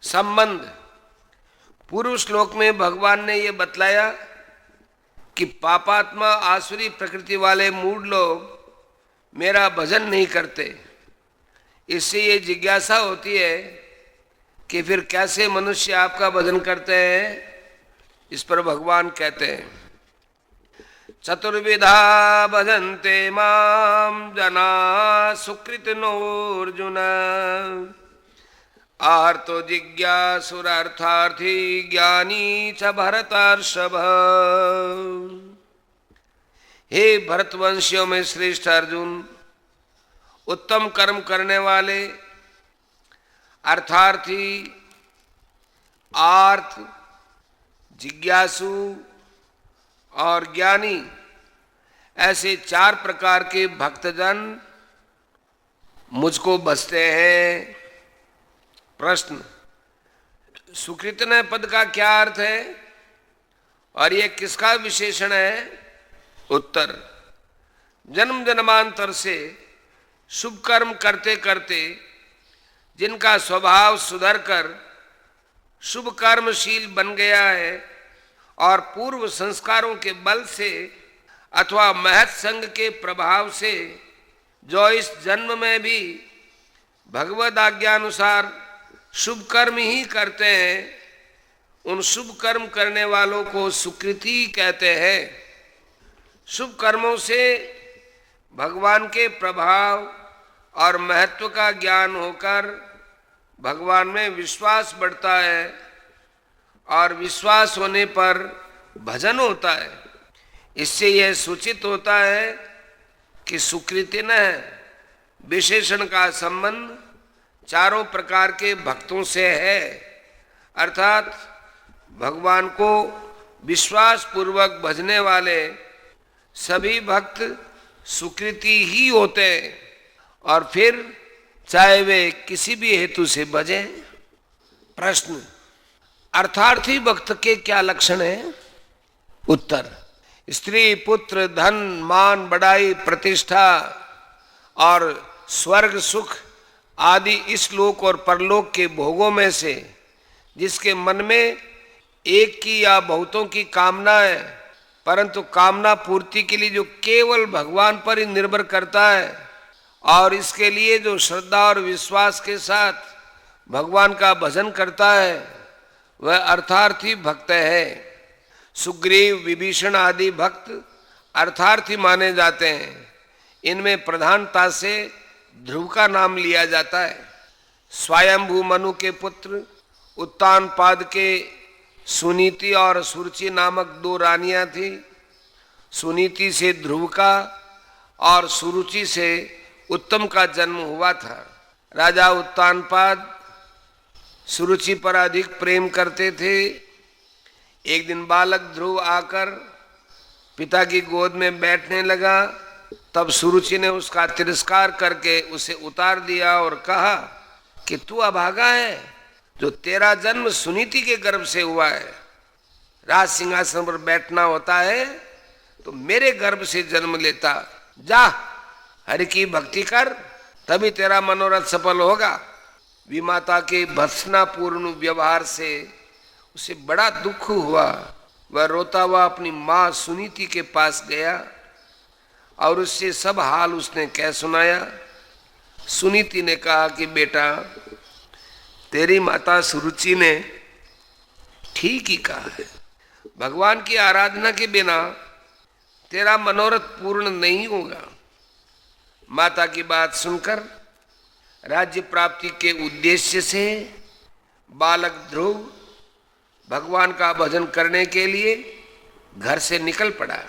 संबंध। पूर्व श्लोक में भगवान ने यह बतलाया कि पापात्मा आसुरी प्रकृति वाले मूढ़ लोग मेरा भजन नहीं करते। इससे ये जिज्ञासा होती है कि फिर कैसे मनुष्य आपका भजन करते हैं। इस पर भगवान कहते हैं, चतुर्विधा भजन्ते माम जना सुकृतिनोऽर्जुन आर्तो जिज्ञासुरार्थार्थी ज्ञानी च भरतर्षभ। हे भरतवंशियों में श्रेष्ठ अर्जुन, उत्तम कर्म करने वाले, अर्थार्थी, आर्थ, जिज्ञासु और ज्ञानी, ऐसे चार प्रकार के भक्तजन मुझको बसते हैं। प्रश्न, सुकृतन पद का क्या अर्थ है और ये किसका विशेषण है? उत्तर, जन्म जन्मांतर से शुभ कर्म करते करते जिनका स्वभाव सुधर कर शुभ कर्मशील बन गया है और पूर्व संस्कारों के बल से अथवा महत् संग के प्रभाव से जो इस जन्म में भी भगवद आज्ञानुसार शुभ कर्म ही करते हैं, उन शुभ कर्म करने वालों को सुकृति कहते हैं। शुभ कर्मों से भगवान के प्रभाव और महत्व का ज्ञान होकर भगवान में विश्वास बढ़ता है और विश्वास होने पर भजन होता है। इससे यह सूचित होता है कि सुकृतिन विशेषण का संबंध चारों प्रकार के भक्तों से है, अर्थात भगवान को विश्वास पूर्वक भजने वाले सभी भक्त सुकृति ही होते हैं और फिर चाहे वे किसी भी हेतु से भजें। प्रश्न, अर्थार्थी भक्त के क्या लक्षण हैं? उत्तर, स्त्री, पुत्र, धन, मान, बड़ाई, प्रतिष्ठा और स्वर्ग सुख आदि इस लोक और परलोक के भोगों में से जिसके मन में एक की या बहुतों की कामना है, परंतु कामना पूर्ति के लिए जो केवल भगवान पर ही निर्भर करता है और इसके लिए जो श्रद्धा और विश्वास के साथ भगवान का भजन करता है, वह अर्थार्थी भक्त है। सुग्रीव, विभीषण आदि भक्त अर्थार्थी माने जाते हैं। इनमें प्रधानता से ध्रुव का नाम लिया जाता है। स्वयंभू मनु के पुत्र उत्तानपाद के सुनीति और सुरुचि नामक दो रानियां थी। सुनीति से ध्रुव का और सुरुचि से उत्तम का जन्म हुआ था। राजा उत्तानपाद सुरुचि पर अधिक प्रेम करते थे। एक दिन बालक ध्रुव आकर पिता की गोद में बैठने लगा, तब सुरुचि ने उसका तिरस्कार करके उसे उतार दिया और कहा कि तू अभागा है, जो तेरा जन्म सुनीति के गर्भ से हुआ है। राज सिंहासन पर बैठना होता है तो मेरे गर्भ से जन्म लेता। जा हरि की भक्ति कर, तभी तेरा मनोरथ सफल होगा। विमाता के भर्त्सनापूर्ण व्यवहार से उसे बड़ा दुख हुआ। वह रोता हुआ अपनी माँ सुनीति के पास गया और उससे सब हाल उसने कह सुनाया। सुनीति ने कहा कि बेटा, तेरी माता सुरुचि ने ठीक ही कहा है। भगवान की आराधना के बिना तेरा मनोरथ पूर्ण नहीं होगा। माता की बात सुनकर राज्य प्राप्ति के उद्देश्य से बालक ध्रुव भगवान का भजन करने के लिए घर से निकल पड़ा।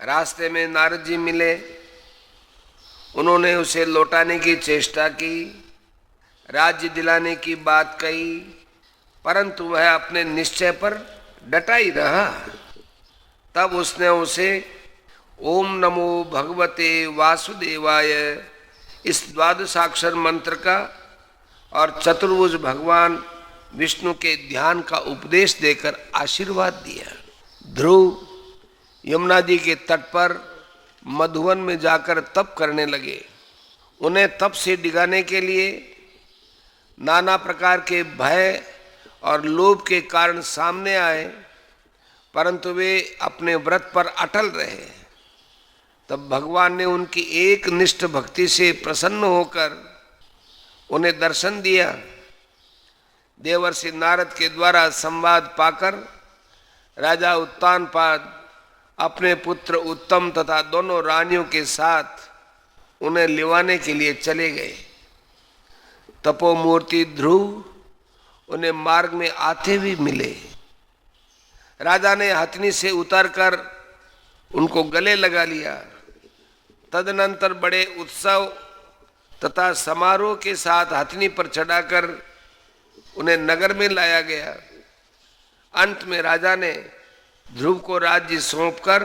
रास्ते में नारद जी मिले। उन्होंने उसे लौटाने की चेष्टा की, राज्य दिलाने की बात कही, परंतु वह अपने निश्चय पर डटा ही रहा। तब उसने उसे ओम नमो भगवते वासुदेवाय इस द्वादशाक्षर मंत्र का और चतुर्भुज भगवान विष्णु के ध्यान का उपदेश देकर आशीर्वाद दिया। ध्रुव यमुना जी के तट पर मधुवन में जाकर तप करने लगे। उन्हें तप से डिगाने के लिए नाना प्रकार के भय और लोभ के कारण सामने आए, परंतु वे अपने व्रत पर अटल रहे। तब भगवान ने उनकी एक निष्ठ भक्ति से प्रसन्न होकर उन्हें दर्शन दिया। देवर्षि नारद के द्वारा संवाद पाकर राजा उत्तानपाद अपने पुत्र उत्तम तथा दोनों रानियों के साथ उन्हें लिवाने के लिए चले गए। तपोमूर्ति ध्रुव उन्हें मार्ग में आते हुए मिले। राजा ने हथनी से उतरकर उनको गले लगा लिया। तदनंतर बड़े उत्सव तथा समारोह के साथ हथनी पर चढ़ाकर उन्हें नगर में लाया गया। अंत में राजा ने ध्रुव को राज्य सौंपकर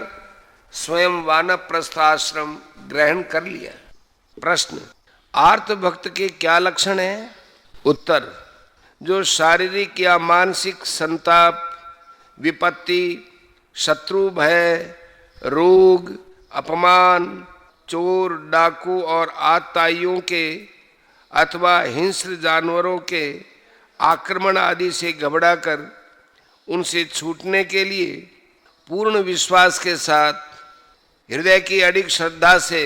स्वयं वानप्रस्थ आश्रम ग्रहण कर लिया। प्रश्न, आर्त भक्त के क्या लक्षण हैं? उत्तर, जो शारीरिक या मानसिक संताप, विपत्ति, शत्रु भय, रोग, अपमान, चोर, डाकू और आतताइयों के अथवा हिंस्र जानवरों के आक्रमण आदि से घबराकर उनसे छूटने के लिए पूर्ण विश्वास के साथ हृदय की अडिग श्रद्धा से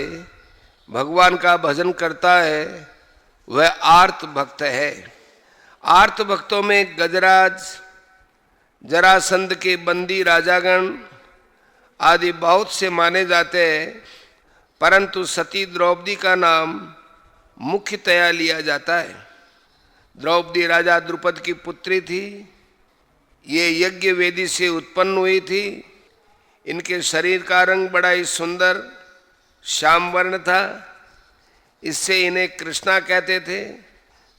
भगवान का भजन करता है, वह आर्त भक्त है। आर्त भक्तों में गजराज, जरासंध के बंदी राजागण आदि बहुत से माने जाते हैं, परंतु सती द्रौपदी का नाम मुख्यतया लिया जाता है। द्रौपदी राजा द्रुपद की पुत्री थी। ये यज्ञ वेदी से उत्पन्न हुई थी। इनके शरीर का रंग बड़ा ही सुंदर श्याम वर्ण था, इससे इन्हें कृष्णा कहते थे।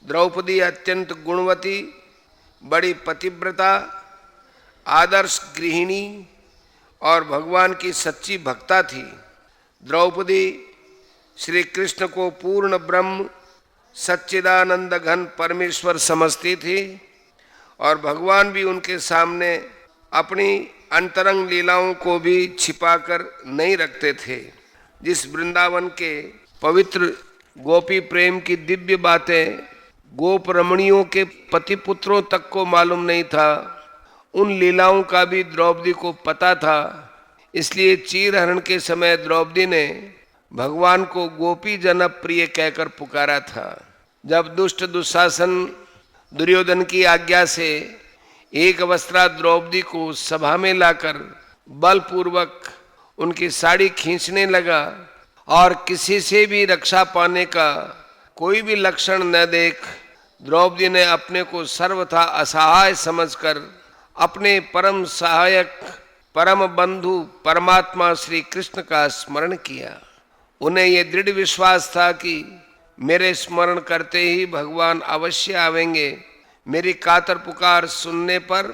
द्रौपदी अत्यंत गुणवती, बड़ी पतिव्रता, आदर्श गृहिणी और भगवान की सच्ची भक्ता थी। द्रौपदी श्री कृष्ण को पूर्ण ब्रह्म सच्चिदानंद घन परमेश्वर समझती थी और भगवान भी उनके सामने अपनी अंतरंग लीलाओं को भी छिपाकर नहीं रखते थे। जिस वृंदावन के पवित्र गोपी प्रेम की दिव्य बातें गोप रमणियों के पति पुत्रों तक को मालूम नहीं था, उन लीलाओं का भी द्रौपदी को पता था। इसलिए चीरहरण के समय द्रौपदी ने भगवान को गोपी जन प्रिय कहकर पुकारा था। जब दुष्ट दुशासन दुर्योधन की आज्ञा से एक अवस्था द्रौपदी को सभा में लाकर बलपूर्वक उनकी साड़ी खींचने लगा और किसी से भी रक्षा पाने का कोई भी लक्षण न देख द्रौपदी ने अपने को सर्वथा असहाय समझकर अपने परम सहायक परम बंधु परमात्मा श्री कृष्ण का स्मरण किया। उन्हें ये दृढ़ विश्वास था कि मेरे स्मरण करते ही भगवान अवश्य आवेंगे। मेरी कातर पुकार सुनने पर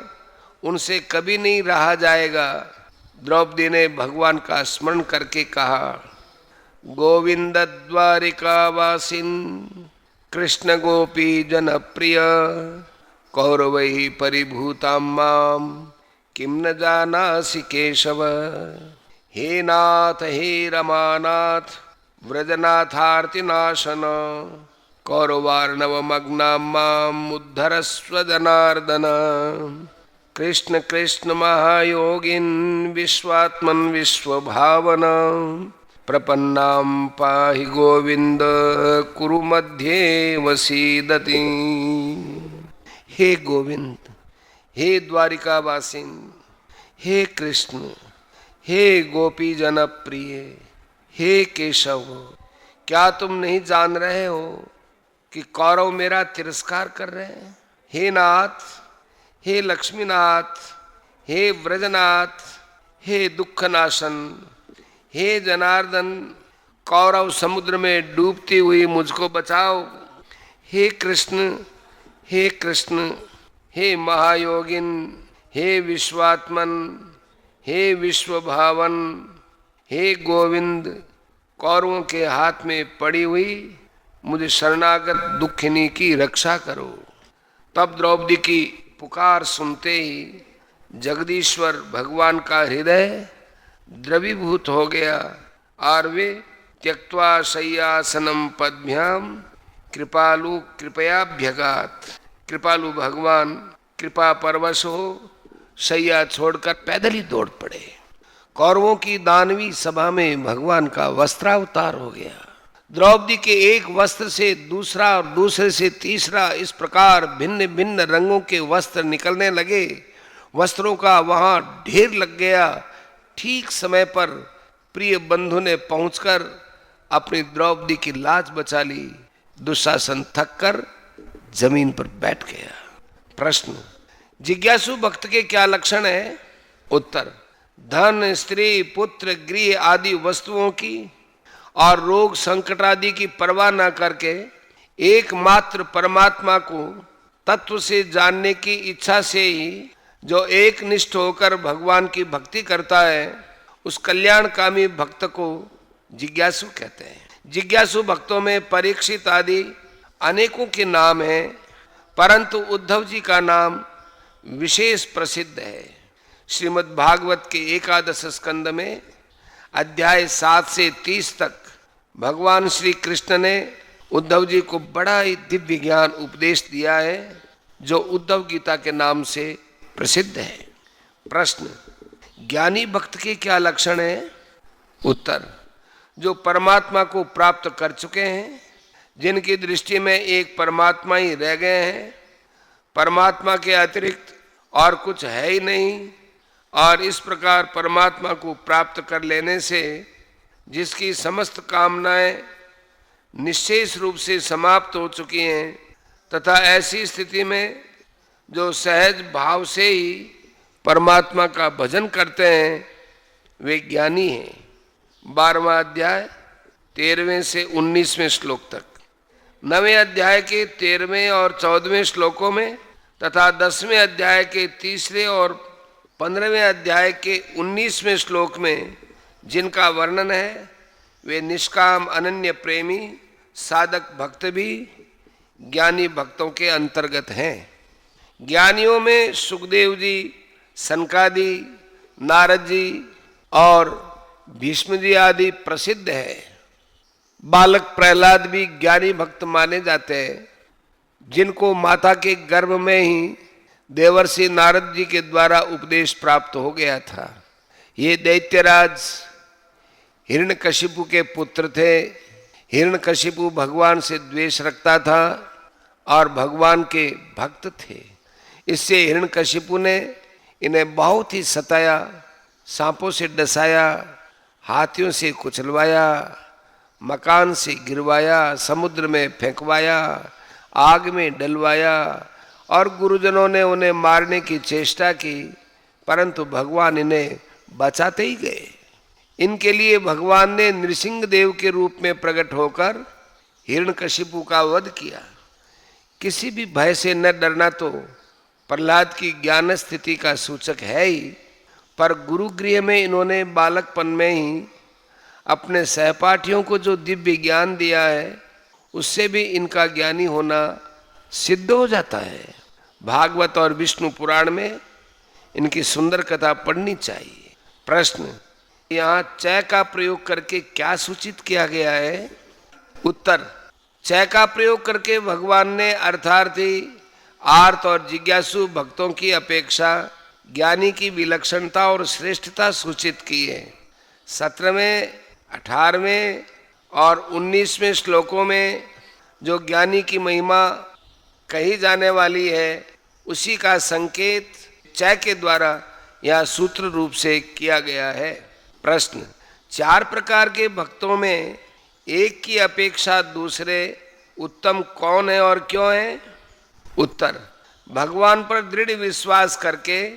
उनसे कभी नहीं रहा जाएगा। द्रौपदी ने भगवान का स्मरण करके कहा, गोविंद द्वारिकावासिन कृष्ण गोपी जन प्रिय कौरवैः परिभूतां मां किं न जानासि केशव। हे नाथ हे रमानाथ व्रजनाथार्तिनाशन कौरवार्णवमग्नां माम् उद्धरस्व जनार्दन। कृष्ण कृष्ण महायोगिन् विश्वात्मन् विश्वभावन प्रपन्नां पाहि गोविंद कुरु मध्ये वसीदति। हे गोविंद, हे द्वारिकावासिन, हे कृष्ण, हे गोपी जन प्रिय, हे केशव, क्या तुम नहीं जान रहे हो कि कौरव मेरा तिरस्कार कर रहे हैं? हे नाथ, हे लक्ष्मीनाथ, हे व्रजनाथ, हे दुखनाशन, हे जनार्दन, कौरव समुद्र में डूबती हुई मुझको बचाओ। हे कृष्ण, हे कृष्ण, हे महायोगिन, हे विश्वात्मन, हे विश्वभावन, हे गोविंद, कौरवों के हाथ में पड़ी हुई मुझे शरणागत दुखिनी की रक्षा करो। तब द्रौपदी की पुकार सुनते ही जगदीश्वर भगवान का हृदय द्रवीभूत हो गया। और वे त्यक्त्वा शय्यासनं पद्भ्याम कृपालु कृपयाभ्यगात, कृपालु भगवान कृपा परवश हो शैया छोड़कर पैदल ही दौड़ पड़े। कौरवों की दानवी सभा में भगवान का वस्त्रावतार हो गया। द्रौपदी के एक वस्त्र से दूसरा और दूसरे से तीसरा इस प्रकार भिन्न भिन्न रंगों के वस्त्र निकलने लगे। वस्त्रों का वहां ढेर लग गया। ठीक समय पर प्रिय बंधु ने पहुंचकर अपनी द्रौपदी की लाज बचा ली। दुशासन थक कर जमीन पर बैठ गया। प्रश्न, जिज्ञासु भक्त के क्या लक्षण है? उत्तर, धन, स्त्री, पुत्र, गृह आदि वस्तुओं की और रोग संकट आदि की परवाह न करके एकमात्र परमात्मा को तत्व से जानने की इच्छा से ही जो एक निष्ठ होकर भगवान की भक्ति करता है उस कल्याणकामी भक्त को जिज्ञासु कहते हैं। जिज्ञासु भक्तों में परीक्षित आदि अनेकों के नाम हैं, परंतु उद्धव जी का नाम विशेष प्रसिद्ध है। श्रीमद् भागवत के एकादश स्कंद में अध्याय 7 से 30 तक भगवान श्री कृष्ण ने उद्धव जी को बड़ा ही दिव्य ज्ञान उपदेश दिया है जो उद्धव गीता के नाम से प्रसिद्ध है। प्रश्न, ज्ञानी भक्त के क्या लक्षण है? उत्तर, जो परमात्मा को प्राप्त कर चुके हैं, जिनकी दृष्टि में एक परमात्मा ही रह गए हैं, परमात्मा के अतिरिक्त और कुछ है ही नहीं, और इस प्रकार परमात्मा को प्राप्त कर लेने से जिसकी समस्त कामनाएं निश्चेष रूप से समाप्त हो चुकी हैं तथा ऐसी स्थिति में जो सहज भाव से ही परमात्मा का भजन करते हैं वे ज्ञानी हैं। 12वां अध्याय 13वें से 19वें श्लोक तक, 9वें अध्याय के 13वें और 14वें श्लोकों में तथा 10वें अध्याय के 3 और 15वें अध्याय के 19वें श्लोक में जिनका वर्णन है वे निष्काम अनन्य प्रेमी साधक भक्त भी ज्ञानी भक्तों के अंतर्गत हैं। ज्ञानियों में सुखदेव जी, सनकादि, नारद जी और भीष्म जी आदि प्रसिद्ध है। बालक प्रहलाद भी ज्ञानी भक्त माने जाते हैं, जिनको माता के गर्भ में ही देवर्षि नारद जी के द्वारा उपदेश प्राप्त हो गया था। ये दैत्यराज हिरण्यकशिपु के पुत्र थे। हिरण्यकशिपु भगवान से द्वेष रखता था और भगवान के भक्त थे। इससे हिरण्यकशिपु ने इन्हें बहुत ही सताया, सांपों से डसाया, हाथियों से कुचलवाया, मकान से गिरवाया, समुद्र में फेंकवाया, आग में डलवाया और गुरुजनों ने उन्हें मारने की चेष्टा की, परंतु भगवान इन्हें बचाते ही गए। इनके लिए भगवान ने नृसिंह देव के रूप में प्रकट होकर हिरण्यकशिपु का वध किया। किसी भी भय से न डरना तो प्रहलाद की ज्ञान स्थिति का सूचक है ही, पर गुरुगृह में इन्होंने बालकपन में ही अपने सहपाठियों को जो दिव्य ज्ञान दिया है उससे भी इनका ज्ञानी होना सिद्ध हो जाता है। भागवत और विष्णु पुराण में इनकी सुंदर कथा पढ़नी चाहिए। प्रश्न, यहाँ चय का प्रयोग करके क्या सूचित किया गया है? उत्तर, चय का प्रयोग करके भगवान ने अर्थार्थी, आर्त और जिज्ञासु भक्तों की अपेक्षा ज्ञानी की विलक्षणता और श्रेष्ठता सूचित की है। 17वें, 18वें और 19वें श्लोकों में जो ज्ञानी की महिमा कही जाने वाली है उसी का संकेत चय के द्वारा यह सूत्र रूप से किया गया है। प्रश्न, 4 प्रकार के भक्तों में एक की अपेक्षा दूसरे उत्तम कौन है और क्यों है? उत्तर, भगवान पर दृढ़ विश्वास करके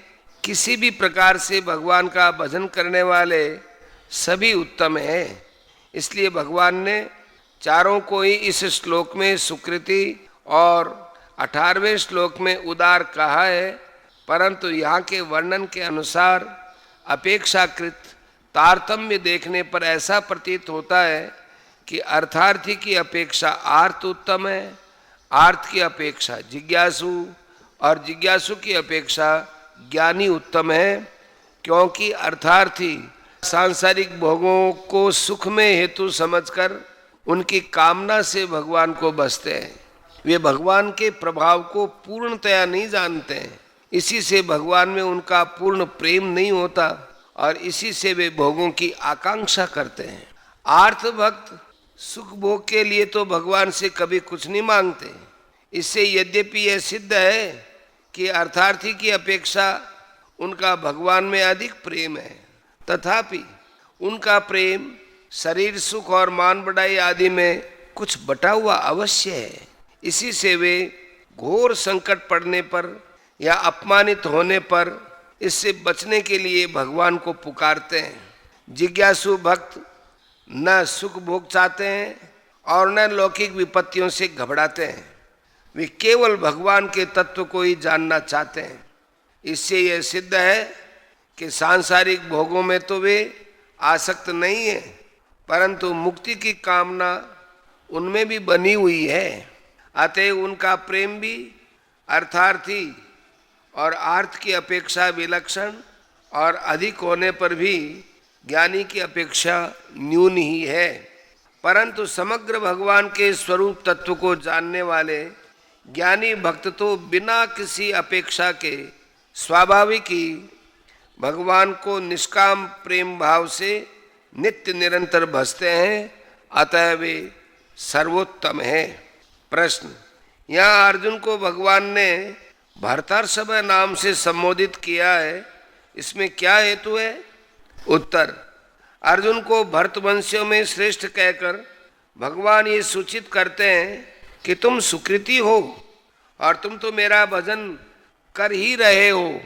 किसी भी प्रकार से भगवान का भजन करने वाले सभी उत्तम हैं। इसलिए भगवान ने चारों को ही इस श्लोक में सुकृति और 18वें श्लोक में उदार कहा है, परंतु यहाँ के वर्णन के अनुसार अपेक्षाकृत तारतम्य देखने पर ऐसा प्रतीत होता है कि अर्थार्थी की अपेक्षा आर्त उत्तम है, आर्त की अपेक्षा जिज्ञासु और जिज्ञासु की अपेक्षा ज्ञानी उत्तम है, क्योंकि अर्थार्थी सांसारिक भोगों को सुख में हेतु समझकर उनकी कामना से भगवान को बसते हैं। वे भगवान के प्रभाव को पूर्णतया नहीं जानते हैं, इसी से भगवान में उनका पूर्ण प्रेम नहीं होता और इसी से वे भोगों की आकांक्षा करते हैं। आर्थ भक्त सुख भोग के लिए तो भगवान से कभी कुछ नहीं मांगते। इससे यद्यपि यह सिद्ध है कि अर्थार्थी की अपेक्षा उनका भगवान में अधिक प्रेम है, तथापि उनका प्रेम शरीर सुख और मान बढ़ाई आदि में कुछ बटा हुआ अवश्य है। इसी से वे घोर संकट पड़ने पर या अपमानित होने पर इससे बचने के लिए भगवान को पुकारते हैं। जिज्ञासु भक्त न सुख भोग चाहते हैं और न लौकिक विपत्तियों से घबराते हैं। वे केवल भगवान के तत्व को ही जानना चाहते हैं। इससे यह सिद्ध है कि सांसारिक भोगों में तो वे आसक्त नहीं है, परंतु मुक्ति की कामना उनमें भी बनी हुई है। अतः उनका प्रेम भी अर्थार्थी और आर्थ की अपेक्षा विलक्षण और अधिक होने पर भी ज्ञानी की अपेक्षा न्यून ही है। परंतु समग्र भगवान के स्वरूप तत्व को जानने वाले ज्ञानी भक्त तो बिना किसी अपेक्षा के स्वाभाविक ही भगवान को निष्काम प्रेम भाव से नित्य निरंतर भजते हैं, अतः वे सर्वोत्तम है। प्रश्न, यहाँ अर्जुन को भगवान ने भर्तर्षभ नाम से संबोधित किया है, इसमें क्या हेतु है? उत्तर, अर्जुन को भरतवंशियों में श्रेष्ठ कहकर भगवान ये सूचित करते हैं कि तुम सुकृति हो और तुम तो मेरा भजन कर ही रहे हो।